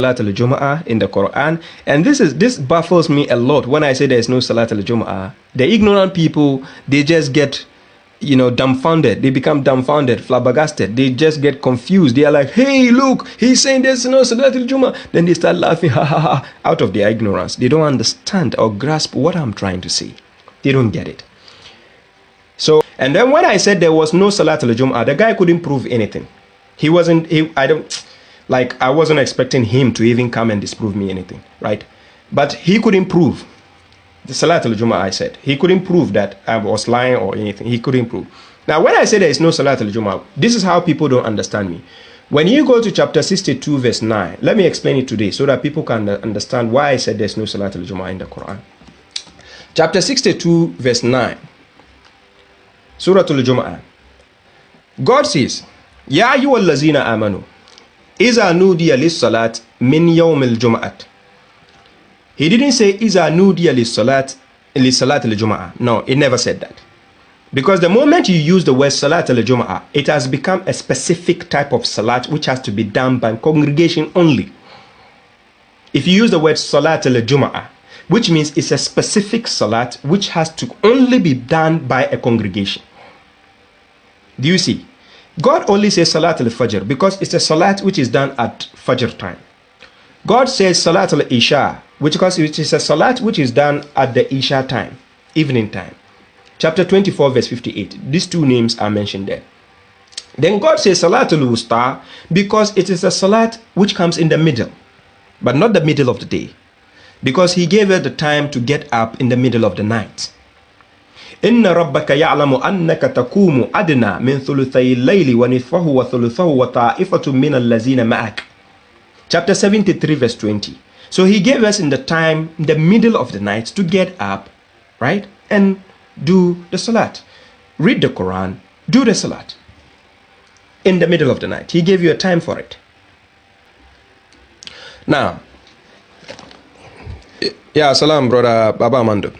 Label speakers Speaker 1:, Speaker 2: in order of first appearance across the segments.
Speaker 1: Salat al-Jum'ah in the Quran, and this baffles me a lot when I say there is no Salat al-Jum'ah. The ignorant people, they just get, dumbfounded. They become dumbfounded, flabbergasted. They just get confused. They are like, hey, look, he's saying there's no Salat al-Jum'ah. Then they start laughing, ha ha ha, out of their ignorance. They don't understand or grasp what I'm trying to say. They don't get it. So, and then when I said there was no Salat al-Jum'ah, the guy couldn't prove anything. I wasn't expecting him to even come and disprove me anything, right? But he couldn't prove the Salat al-Jum'ah. I said he couldn't prove that I was lying or anything. He couldn't prove. Now, when I say there is no Salat al-Jum'ah, this is how people don't understand me. When you go to chapter 62, verse 9, let me explain it today so that people can understand why I said there's no Salat al-Jum'ah in the Quran. Chapter 62, verse 9, Surah al-Jum'ah. God says, Ya ayyuhallazina amanu, Iza nudiya lis-salat min yawm al-jum'at. He didn't say Iza nudiya lis-salat al-jum'ah. No, it never said that. Because the moment you use the word salat al-jum'ah, it has become a specific type of salat which has to be done by congregation only. If you use the word salat al-jum'ah, which means it's a specific salat which has to only be done by a congregation. Do you see? God only says Salat al-Fajr because it's a Salat which is done at Fajr time. God says Salat al-Isha, which is a Salat which is done at the Isha time, evening time. Chapter 24, verse 58. These two names are mentioned there. Then God says Salat al-Wusta because it is a Salat which comes in the middle, but not the middle of the day. Because He gave her the time to get up in the middle of the night. إن ربك يعلم أنك تقوم أدنى من ثلثي الليل ونصفه وثلثه وطائفة من الذين معك. Chapter 73, verse 20. So He gave us in the time, in the middle of the night, to get up, right, and do the salat. Read the Quran, do the salat. In the middle of the night. He gave you a time for it. Now, yeah, salam, brother Baba Amando.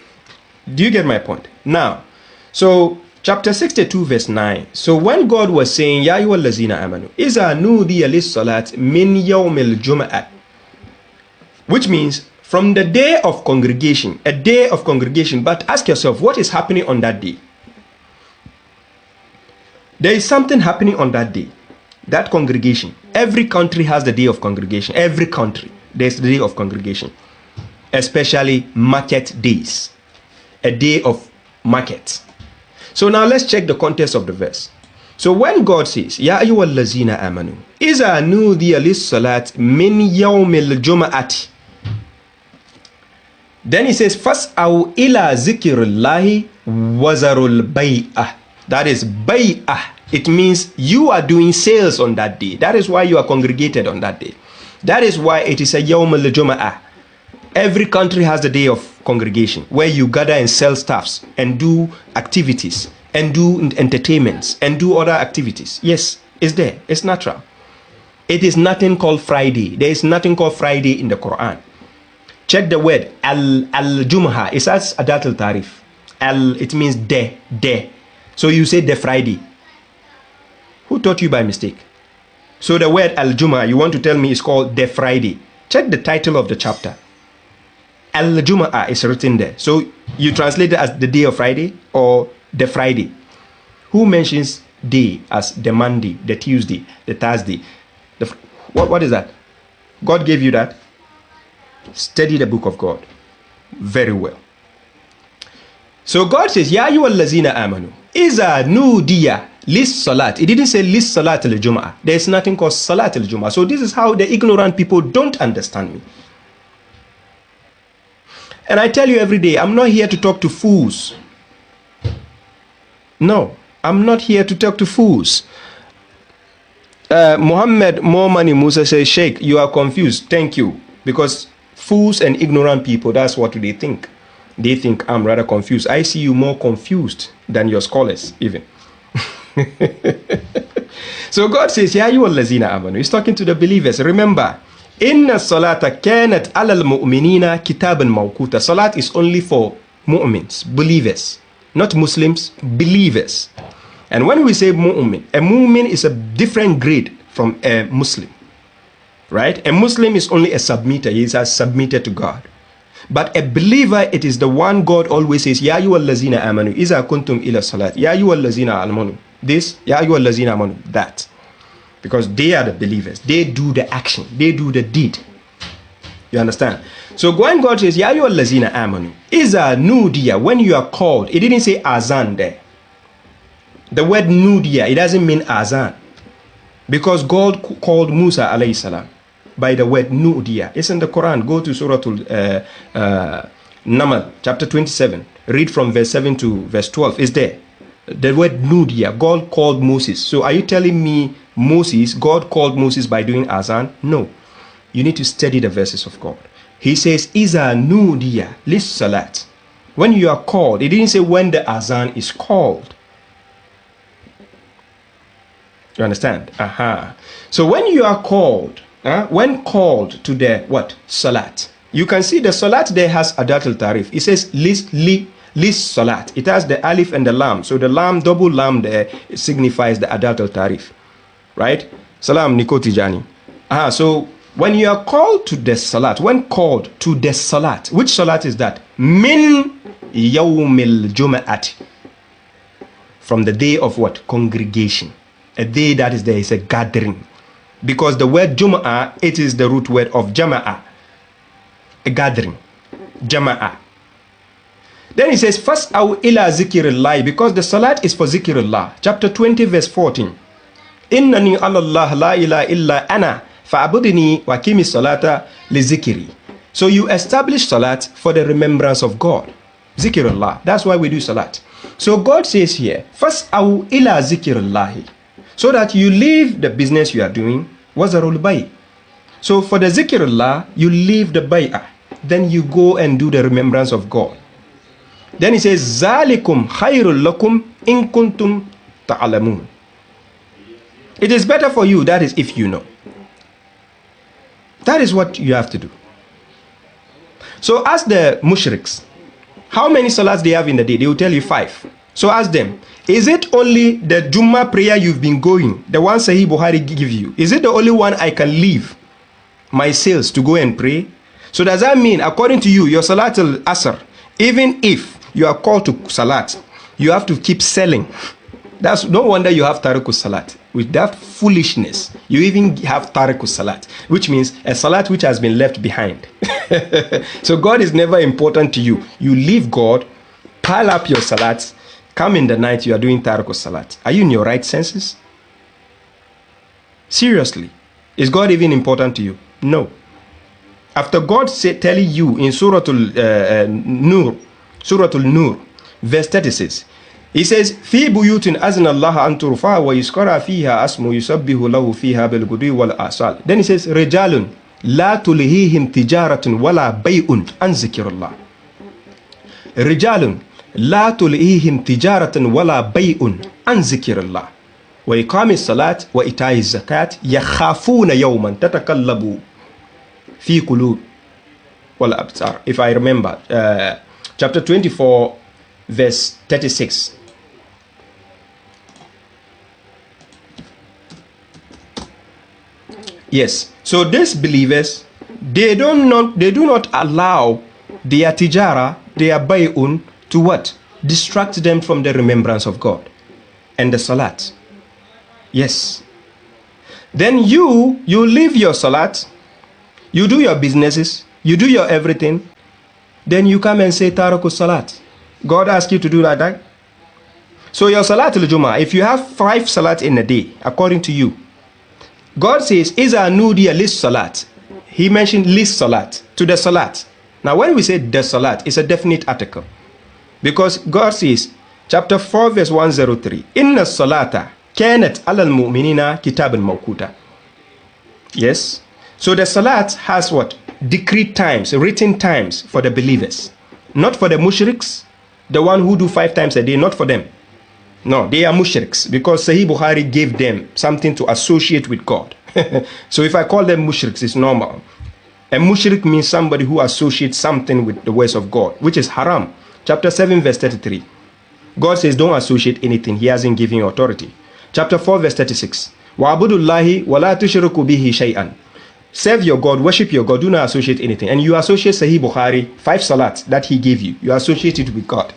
Speaker 1: Do you get my point? Now, so chapter 62, verse 9. So when God was saying, Ya ayyuhallazina amanu, Iza nudiya lis-salat min yawmil jum'at, which means from the day of congregation, a day of congregation. But ask yourself, what is happening on that day? There is something happening on that day. That congregation. Every country has the day of congregation. Every country, there's the day of congregation. Especially market days. A day of market. So now let's check the context of the verse. So when God says, Ya ayyuhallazina amanu, Iza nudiya lis-salat min yawmil jum'ati. Then He says, Fas'aw ila zikrillahi wazarul bay'ah. That is bay'ah. It means you are doing sales on that day. That is why you are congregated on that day. That is why it is a yawmul jum'ah. Every country has the day of congregation where you gather and sell stuffs and do activities and do entertainments and do other activities. Yes, it's there. It's natural. It is nothing called Friday. There is nothing called Friday in the Quran. Check the word al-Jum'ah. It says Adat al-Tarif. It means de. So you say the Friday. Who taught you by mistake? So the word al-Jum'ah, you want to tell me is called the Friday. Check the title of the chapter. Al-Jum'ah is written there. So you translate it as the day of Friday or the Friday. Who mentions day as the Monday, the Tuesday, the Thursday? What is that? God gave you that? Study the book of God very well. So God says, Ya ayyuhallazina amanu, Iza nudiya lis-salat. It didn't say lis-salat al-Jum'ah. There is nothing called salat al-Jum'ah. So this is how the ignorant people don't understand me. And I tell you every day, I'm not here to talk to fools. No, I'm not here to talk to fools. Muhammad Momani Musa says, Sheikh, you are confused. Thank you. Because fools and ignorant people, that's what they think. They think I'm rather confused. I see you more confused than your scholars, even. So God says, Ya ayyuhallazina amanu. He's talking to the believers. Remember, Inna salata kanat alal mu'minina kitaban mawquta. Salat is only for mu'mins, believers, not Muslims, believers. And when we say mu'min, a mu'min is a different grade from a Muslim. right? A Muslim is only a submitter. He is submitted to God. But a believer, it is the one God always says, Ya ayyuhallazina amanu, iza kuntum ila salat. Ya ayyuhallazina amanu. This, Ya ayyuhallazina amanu. That. Because they are the believers. They do the action. They do the deed. You understand? So when God says, Ya ayyuhallazina amanu, iza nudiya, when you are called, it didn't say azan there. The word nudiya, it doesn't mean azan. Because God called Musa alayhi salam by the word nudiya. It's in the Quran. Go to Surah Namal, chapter 27. Read from verse 7 to verse 12. It's there. The word nudiya, God called Moses. So are you telling me Moses, God called Moses by doing azan? No. You need to study the verses of God. He says, Iza nudiya lis salat. When you are called, it didn't say when the azan is called. You understand? So when you are called, when called to the what? Salat. You can see the salat there has adatul tarif. It says lis salat. It has the alif and the lam. So the lam, double lam there, signifies the adatul tarif. Right? Salam Nikoti Jani. So when you are called to the salat, when called to the salat, which salat is that? Min yawmil jum'ati. From the day of what? Congregation. A day that is there is a gathering. Because the word Jum'ah, it is the root word of Jama'ah. A gathering. Jama'ah. Then he says, Fas'aw ila zikrillah, because the salat is for zikrillah. Chapter 20 verse 14. Innani Allah la ilaha illa ana fa'abudini wa kimi salata li zikri. So you establish salat for the remembrance of God. Zikrillah. That's why we do salat. So God says here, Fas'aw ila zikrillah. So that you leave the business you are doing, wazarul bay. So for the zikrullah, you leave the bay'ah. Then you go and do the remembrance of God. Then he says, Zalikum khairul lakum in kuntum ta'alamun. It is better for you, that is if you know. That is what you have to do. So ask the mushriks, how many salats they have in the day? They will tell you 5. So ask them, is it only the Jummah prayer you've been going, the one Sahih Bukhari give you? Is it the only one I can leave my sales to go and pray? So does that mean, according to you, your Salat al-Asr, even if you are called to Salat, you have to keep selling? That's no wonder you have Tariqus Salat. With that foolishness, you even have Tariqus Salat, which means a Salat which has been left behind. So God is never important to you. You leave God, pile up your Salats, come in the night, you are doing Tariqus Salat. Are you in your right senses? Seriously. Is God even important to you? No. After God telling you in Surah An-Nur, verse 36, He says, "Fi buyutin azna Allah an turfa wa yuskara fiha asmu yusabbihu lahu fiha bil ghudwi wal asal." Then he says, "Rijalun la tulhihim tijaratun wala bay'un an zikrillah." Rijalun la tulhihim tijaratun wala bay'un an zikrillah. Wa iqamis salat wa ita'iz zakat yakhafuna yawman tatakallabu fi qulub wal absar. If I remember, chapter 24, verse 36. Yes. So these believers, they do not allow their tijara, their bay'un, to what? Distract them from the remembrance of God and the salat. Yes. Then you leave your salat, you do your businesses, you do your everything, then you come and say taraku salat. God asked you to do that. So your salat al-Jum'ah, if you have 5 salat in a day, according to you, God says, is An-Nur-Dawah lis salat. He mentioned lis salat, to the salat. Now when we say the salat, it's a definite article. Because God says, chapter 4, verse 103, Inna salata kanat alal mu'minina kitaban mawquta. Yes. So the salat has what? Decreed times, written times for the believers. Not for the mushriks, the one who do 5 times a day, not for them. No, they are mushriks, because Sahih Bukhari gave them something to associate with God. So if I call them mushriks, it's normal. A mushrik means somebody who associates something with the words of God, which is haram. Chapter 7, verse 33. God says don't associate anything. He hasn't given you authority. Chapter 4, verse 36. وَعَبُدُ اللَّهِ وَلَا تُشْرِكُوا بِهِ شَيْئًا. serve your God, worship your God, do not associate anything. And you associate Sahih Bukhari, 5 salats that he gave you, you associate it with God.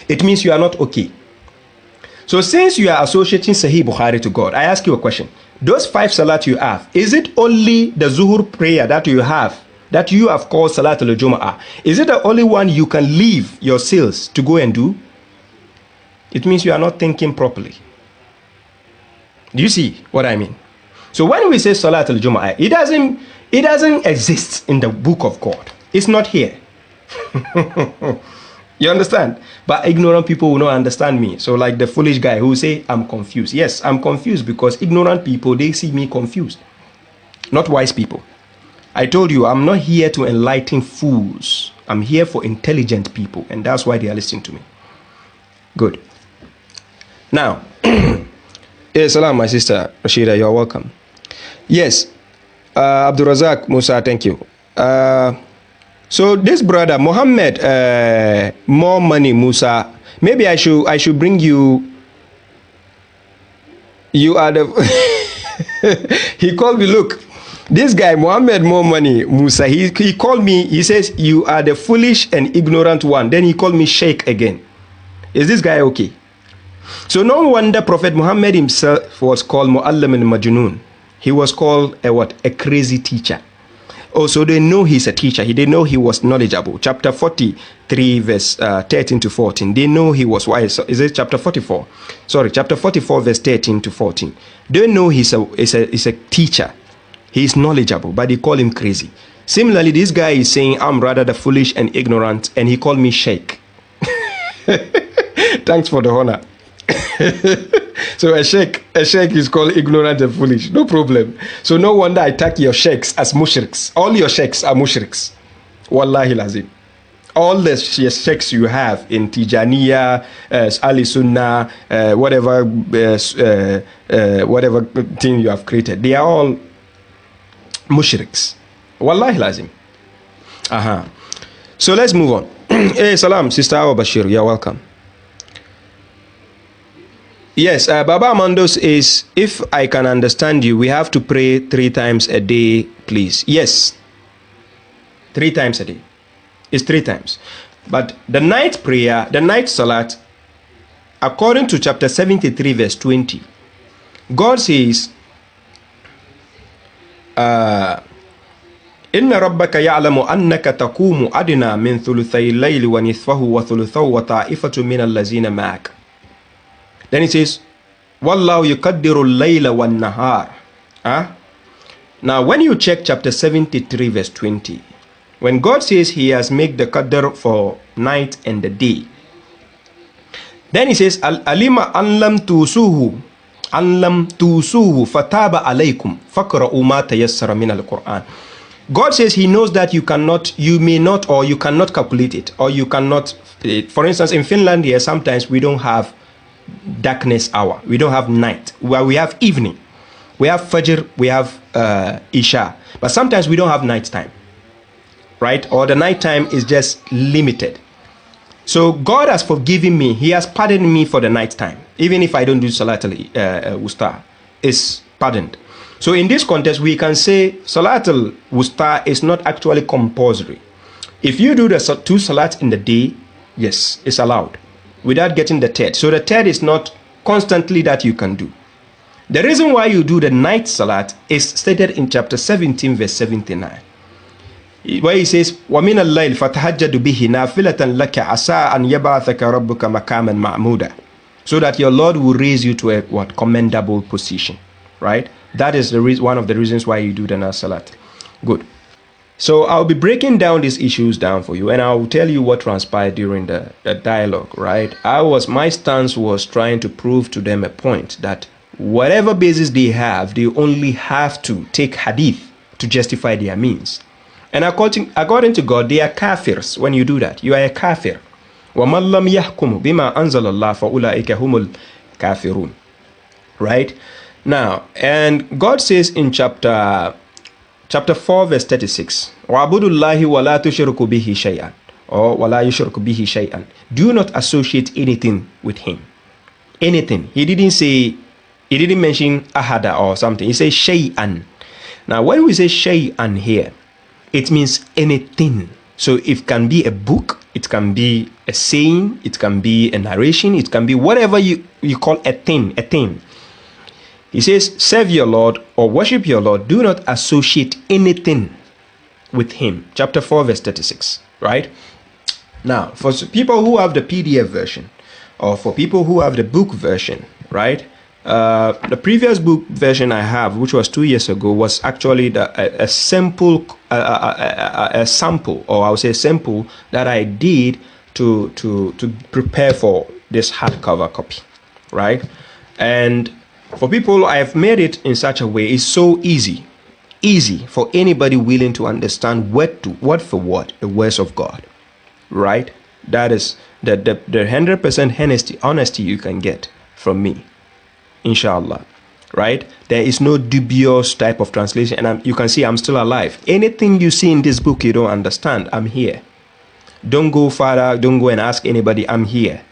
Speaker 1: It means you are not okay. So since you are associating Sahih Bukhari to God, I ask you a question. Those 5 salat you have, is it only the Zuhur prayer that you have called Salat al-Jum'ah? Is it the only one you can leave your sales to go and do? It means you are not thinking properly. Do you see what I mean? So when we say Salat al-Jum'ah, it doesn't exist in the book of God. It's not here. You understand? But ignorant people will not understand me. So like the foolish guy who say, I'm confused. Yes, I'm confused because ignorant people, they see me confused. Not wise people. I told you, I'm not here to enlighten fools. I'm here for intelligent people. And that's why they are listening to me. Good. Now, salam, my sister Rashida, you're welcome. Yes, Abdul Razak Musa, thank you. So this brother Muhammad, more money Musa. Maybe I should bring you. You are the. He called me. Look, this guy Muhammad more money Musa. He called me. He says you are the foolish and ignorant one. Then he called me Sheikh again. Is this guy okay? So no wonder Prophet Muhammad himself was called Mu'allim al-Majnun. He was called a what? A crazy teacher. Also, they know he's a teacher. They know he was knowledgeable. Chapter 43, verse 13 to 14. They know he was wise. Is it chapter 44? Sorry, chapter 44, verse 13 to 14. They know he's a teacher. He's knowledgeable, but they call him crazy. Similarly, this guy is saying, I'm rather the foolish and ignorant, and he called me Sheikh. Thanks for the honor. So a sheikh is called ignorant and foolish. No problem. So no wonder I tag your sheikhs as mushriks. All your sheikhs are mushriks. Wallahi lazim. All the sheikhs you have in Tijaniya, Ali Sunnah, whatever thing you have created, they are all mushriks. Wallahi lazim. So let's move on. Hey, salam, Sister Awa Bashir. You're welcome. Yes, Baba Amandos is, if I can understand you, we have to pray 3 times a day, please. Yes, 3 times a day. It's 3 times. But the night prayer, the night salat, according to chapter 73, verse 20, God says, إن ربك يعلم أنك تقوم أدنى من ثلثي الليل ونصفه وثلثه وطائفة من الذين معك. Then it says, Wallahu yuqaddiru al-layla wan-nahar. Now, when you check chapter 73, verse 20, when God says He has made the qadr for night and the day, then He says, Alima anlam tusuhu fataba alaykum faqra'u ma tayassara min al-Qur'an. God says He knows that you cannot calculate it, or you cannot. For instance, in Finland here, sometimes we don't have darkness hour, we don't have night. Well, we have evening, we have Fajr, we have Isha, but sometimes we don't have night time, right? Or the night time is just limited. So God has forgiven me. He has pardoned me for the night time. Even if I don't do Salat al-Wusta, it's pardoned. So in this context, we can say Salat al-Wusta is not actually compulsory. If you do the 2 salats in the day, yes, it's allowed, without getting the third. So the third is not constantly that you can do. The reason why you do the night salat is stated in chapter 17, verse 79. Where he says, وَمِنَ اللَّيْلِ فَتَهَجَّدُ بِهِ نَافِلَةً لَكَ عَسَىٰ أَنْ يَبْعَثَكَ رَبُّكَ مَقَامًا مَعْمُودًا. So that your Lord will raise you to a commendable position, right? That is one of the reasons why you do the night salat. Good. So I'll be breaking down these issues down for you, and I'll tell you what transpired during the dialogue, right? My stance was trying to prove to them a point that whatever basis they have, they only have to take hadith to justify their means. And according to God, they are kafirs. When you do that, you are a kafir. وَمَنْ لَمْ يَحْكُمُ بِمَا أَنزَلَ اللَّهُ فَأُولَٰئِكَ هُمُ الْكَافِرُونَ. Right? Now, and God says in chapter 4, verse 36, وَعَبُدُ اللَّهِ وَلَا تُشْرِكُ بِهِ شَيْئًا, or وَلَا يُشْرِكُ بِهِ شَيْئًا. Do not associate anything with Him. Anything. He didn't mention ahada or something. He says shay'an. Now, when we say shay'an here, it means anything. So it can be a book, it can be a saying, it can be a narration, it can be whatever you call a thing, a thing. He says, serve your Lord or worship your Lord. Do not associate anything with him. Chapter 4, verse 36, right? Now, for people who have the PDF version, or for people who have the book version, right? The previous book version I have, which was 2 years ago, was actually a sample, or I would say sample that I did to prepare for this hardcover copy, right? And for people, I have made it in such a way it's so easy for anybody willing to understand word for word the words of God, right? That is the 100% honesty you can get from me, inshallah, right? There is no dubious type of translation, and you can see I'm still alive. Anything you see in this book you don't understand, I'm here. Don't go further, don't go and ask anybody, I'm here.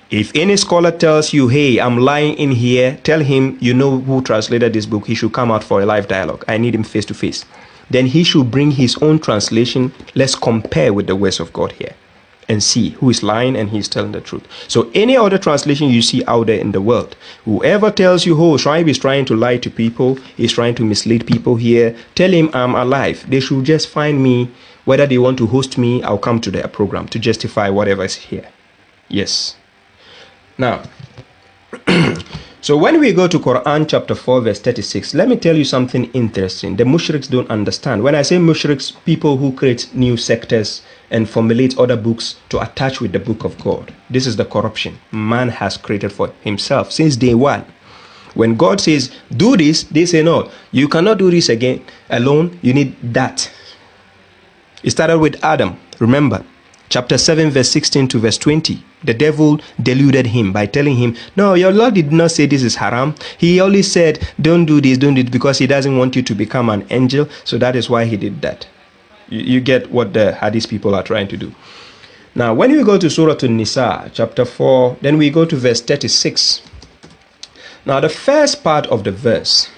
Speaker 1: If any scholar tells you, hey, I'm lying in here, tell him you know who translated this book. He should come out for a live dialogue. I need him face to face. Then he should bring his own translation. Let's compare with the words of God here and see who is lying and he's telling the truth. So any other translation you see out there in the world, whoever tells you, oh, Shuaib is trying to lie to people, he's trying to mislead people here, tell him I'm alive. They should just find me. Whether they want to host me, I'll come to their program to justify whatever is here. Yes. Now, so when we go to Quran chapter 4 verse 36, let me tell you something interesting. The mushriks don't understand. When I say mushriks, people who create new sectors and formulate other books to attach with the book of God. This is the corruption man has created for himself since day one. When God says, do this, they say, no, you cannot do this again alone. You need that. It started with Adam, remember. Chapter 7 verse 16 to verse 20. The devil deluded him by telling him, no, your Lord did not say this is haram. He only said, don't do this, because he doesn't want you to become an angel. So that is why he did that. You get what the Hadith people are trying to do. Now, when we go to Surah An-Nisa, chapter 4, then we go to verse 36. Now, the first part of the verse,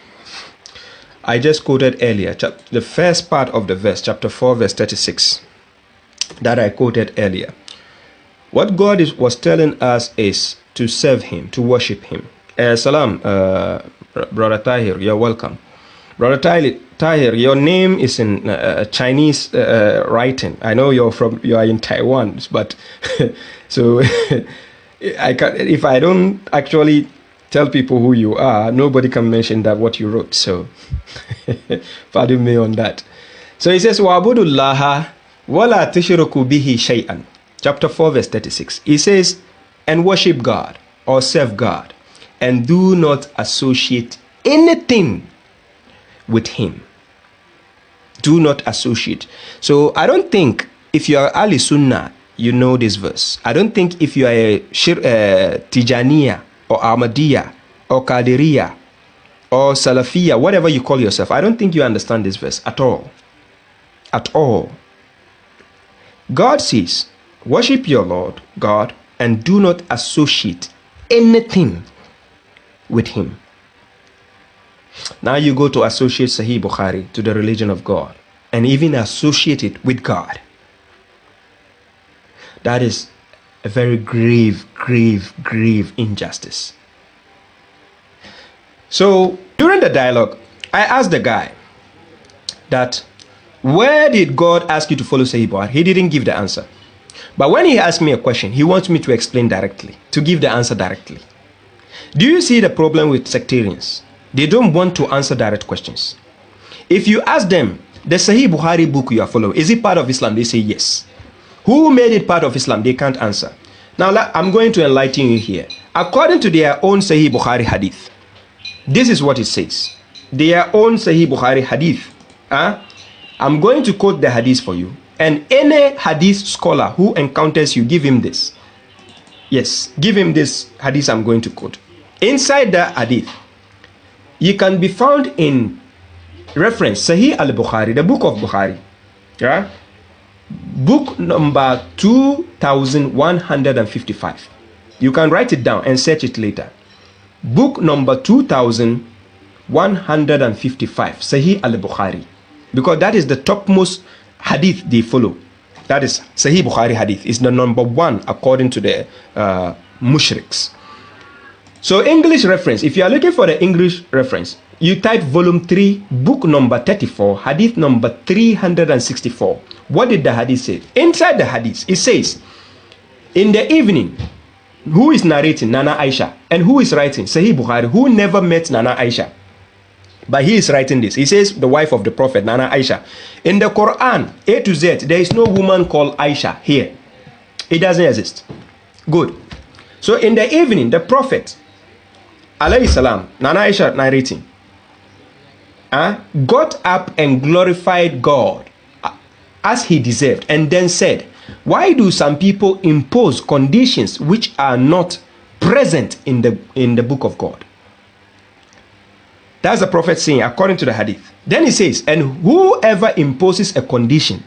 Speaker 1: I just quoted earlier, the first part of the verse, chapter 4, verse 36. That I quoted earlier. What God was telling us is to serve him, to worship him. Salam, Brother Tahir, you're welcome. Brother Tahir, your name is in Chinese writing. I know you are in Taiwan, but so if I don't actually tell people who you are, nobody can mention that what you wrote. So pardon me on that. So he says, "Wa'budullaha wala tushriku bihi shay'an." Chapter 4, verse 36. He says, and worship God or serve God, and do not associate anything with him. Do not associate. So I don't think if you are Ali Sunnah, you know this verse. I don't think if you are a Tijaniya or Ahmadiyya or Qadiriya or Salafiyya, whatever you call yourself, I don't think you understand this verse at all. At all. God says, worship your Lord God and do not associate anything with him. Now you go to associate Sahih Bukhari to the religion of God and even associate it with God. That is a very grave injustice. So during the dialogue, I asked the guy that, where did God ask you to follow Sahih Bukhari? He didn't give the answer. But when he asked me a question, he wants me to explain directly, to give the answer directly. Do you see the problem with sectarians? They don't want to answer direct questions. If you ask them, the Sahih Bukhari book you are following, is it part of Islam? They say yes. Who made it part of Islam? They can't answer. Now I'm going to enlighten you here. According to their own Sahih Bukhari hadith, this is what it says. Their own Sahih Bukhari hadith. I'm going to quote the hadith for you. And any hadith scholar who encounters you, give him this. Yes, give him this hadith I'm going to quote. Inside the hadith, you can be found in reference Sahih al-Bukhari, the book of Bukhari. Yeah? Book number 2155. You can write it down and search it later. Book number 2155. 155, Sahih al-Bukhari, because that is the topmost hadith they follow. That is Sahih Bukhari hadith is the number one according to the mushriks. So English reference, if you are looking for the English reference, you type volume 3, book number 34, hadith number 364. What did the hadith say? Inside the hadith, it says, in the evening, who is narrating? Nana Aisha. And who is writing? Sahih Bukhari, who never met Nana Aisha. But he is writing this. He says, the wife of the Prophet, Nana Aisha. In the Quran, A to Z, there is no woman called Aisha here. It doesn't exist. Good. So in the evening, the Prophet, alayhi salam, Nana Aisha narrating, got up and glorified God as he deserved, and then said, why do some people impose conditions which are not present in the book of God? That's the Prophet saying according to the hadith. Then he says, and whoever imposes a condition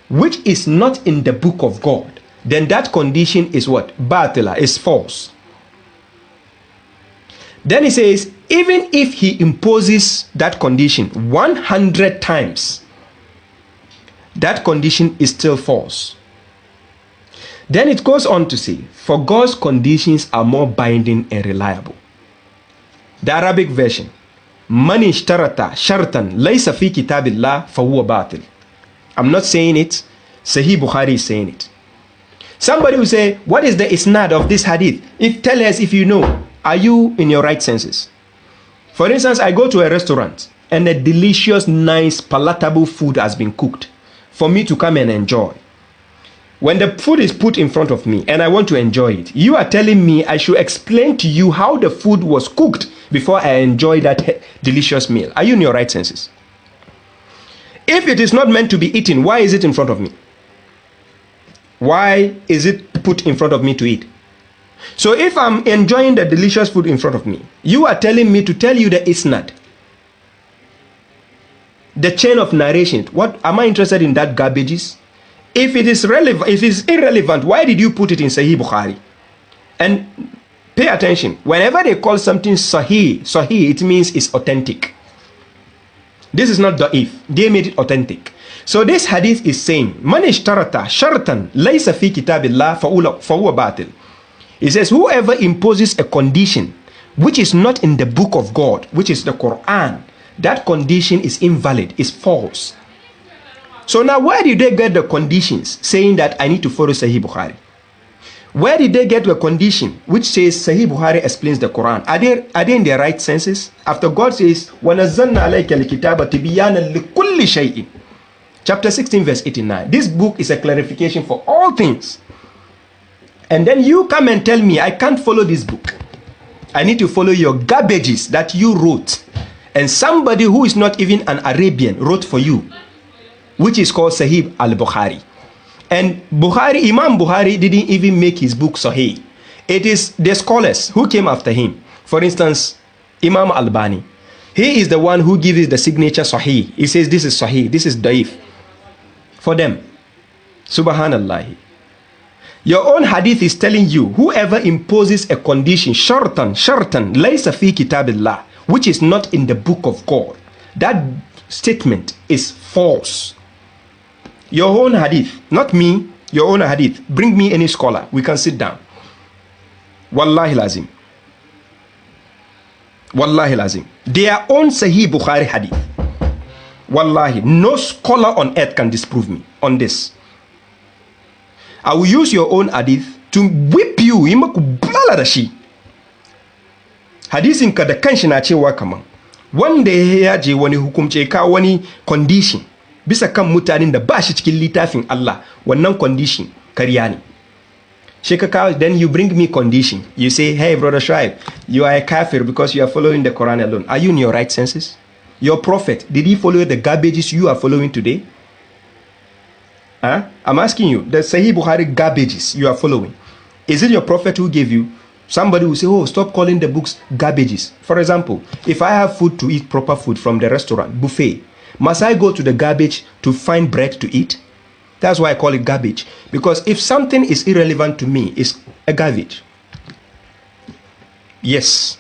Speaker 1: which is not in the book of God, then that condition is what? Batila, is false. Then he says, even if he imposes that condition 100 times, that condition is still false. Then it goes on to say, for God's conditions are more binding and reliable. The Arabic version, man ishtarata shartan laysa fi kitabillah fahuwa batil. I'm not saying it, Sahih Bukhari is saying it. Somebody will say, what is the isnad of this hadith? Tell us if you know. Are you in your right senses? For instance, I go to a restaurant and a delicious, nice, palatable food has been cooked for me to come and enjoy. When the food is put in front of me and I want to enjoy it, you are telling me I should explain to you how the food was cooked before I enjoy that delicious meal. Are you in your right senses? If it is not meant to be eaten, why is it in front of me? Why is it put in front of me to eat? So if I'm enjoying the delicious food in front of me, you are telling me to tell you the isnad, the chain of narration. What am I interested in that garbages? If it is relevant, if it's irrelevant, why did you put it in Sahih Bukhari? And pay attention, whenever they call something Sahih, it means it's authentic. This is not da'if, they made it authentic. So this hadith is saying, man ishtarata shartan laysa fi kitabillah fahuwa batil. It says, whoever imposes a condition which is not in the book of God, which is the Quran, that condition is invalid, is false. So now where did they get the conditions saying that I need to follow Sahih Bukhari? Where did they get the condition which says Sahih Bukhari explains the Quran? Are they in their right senses? After God says, وَنَزَّلْنَا عَلَيْكَ الْكِتَابَ تِبِيَانًا لِكُلِّ شَيْءٍ. Chapter 16 verse 89. This book is a clarification for all things. And then you come and tell me I can't follow this book. I need to follow your garbages that you wrote. And somebody who is not even an Arabian wrote for you, which is called Sahih al-Bukhari. And Imam Bukhari didn't even make his book Sahih. It is the scholars who came after him. For instance, Imam Albani. He is the one who gives the signature Sahih. He says this is Sahih, this is Daif. For them. Subhanallah. Your own hadith is telling you, whoever imposes a condition, shartan, laysa fi kitabillah, which is not in the book of God, that statement is false. Your own hadith, not me, your own hadith. Bring me any scholar, we can sit down. Wallahi lazim. Wallahi lazim. Their own Sahih Bukhari hadith. Wallahi, no scholar on earth can disprove me on this. I will use your own hadith to whip you. Hadithin ka da kanshi na cewa kaman wanda ya je wani hukumce ka wani condition bisa kan mutanen da ba shi cikin littafin Allah, wannan condition kariya ne. Shekaka, then you bring me condition. You say, hey brother Shuaib, you are a kafir because you are following the Quran alone. Are you in your right senses? Your prophet, did he follow the garbages you are following today? I'm asking you, the Sahih Bukhari garbages you are following, is it your prophet who gave you? Somebody will say, oh, stop calling the books garbages. For example, if I have food to eat, proper food from the restaurant, buffet, must I go to the garbage to find bread to eat? That's why I call it garbage. Because if something is irrelevant to me, it's a garbage. Yes.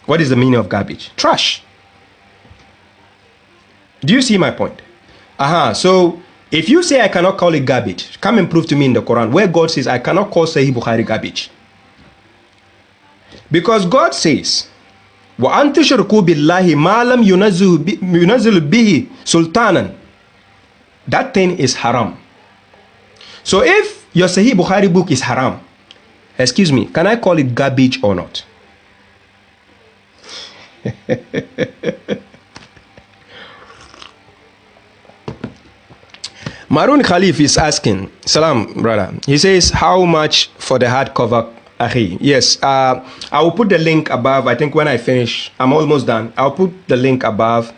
Speaker 1: What is the meaning of garbage? Trash. Do you see my point? So if you say I cannot call it garbage, come and prove to me in the Quran where God says I cannot call Sahih Bukhari garbage. Because God says, وَأَن تُشْرِكُوا بِاللَّهِ مَا لَمْ يُنَزِّلْ بِهِ سُلْطَانًا. That thing is haram. So if your Sahih Bukhari book is haram, excuse me, can I call it garbage or not? Maroon Khalif is asking, Salam, brother. He says, how much for the hardcover? Yes, I will put the link above. I think when I finish, I'm almost done. I'll put the link above.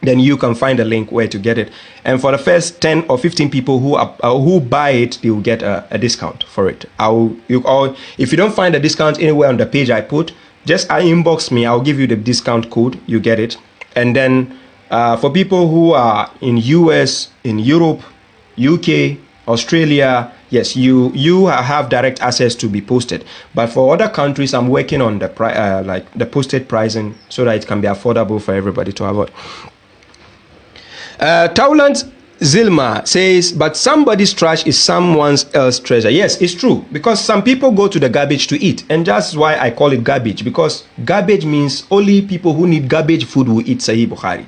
Speaker 1: Then you can find the link where to get it. And for the first 10 or 15 people who buy it, they will get a discount for it. If you don't find a discount anywhere on the page I put, just inbox me. I'll give you the discount code. You get it. And then for people who are in US, in Europe, UK, Australia, yes, you have direct access to be posted. But for other countries, I'm working on the the posted pricing so that it can be affordable for everybody to have it. Taulant Zilma says, but somebody's trash is someone else's treasure. Yes, it's true, because some people go to the garbage to eat, and that's why I call it garbage, because garbage means only people who need garbage food will eat Sahih Bukhari.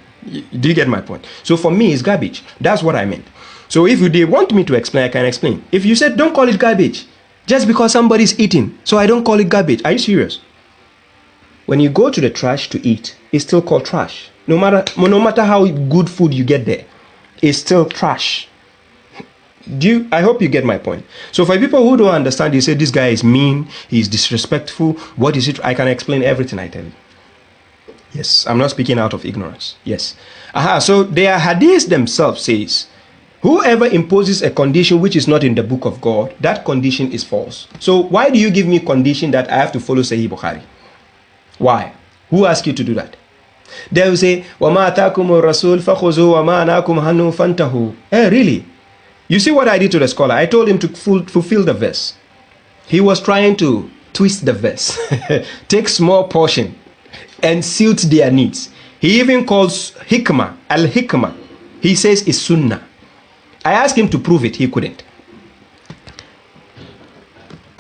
Speaker 1: Do you get my point? So for me, it's garbage. That's what I meant. So if they want me to explain, I can explain. If you said don't call it garbage just because somebody's eating, so I don't call it garbage, are you serious? When you go to the trash to eat, it's still called trash. No matter how good food you get there, it's still trash. I hope you get my point. So for people who don't understand, you say this guy is mean, he's disrespectful. What is it? I can explain everything I tell you. Yes, I'm not speaking out of ignorance. Yes. So their hadith themselves says, whoever imposes a condition which is not in the book of God, that condition is false. So why do you give me condition that I have to follow Sahih Bukhari? Why? Who asked you to do that? They will say, وَمَا أَتَاكُمُ الرَّسُولُ فَخُذُوهُ وَمَا أَنَاكُمْ هَنُّ فَانْتَهُ. Really? You see what I did to the scholar? I told him to fulfill the verse. He was trying to twist the verse, take small portion, and suit their needs. He even calls hikmah, al-hikmah. He says it's sunnah. I asked him to prove it. He couldn't.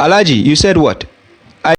Speaker 1: Alaji, you said what?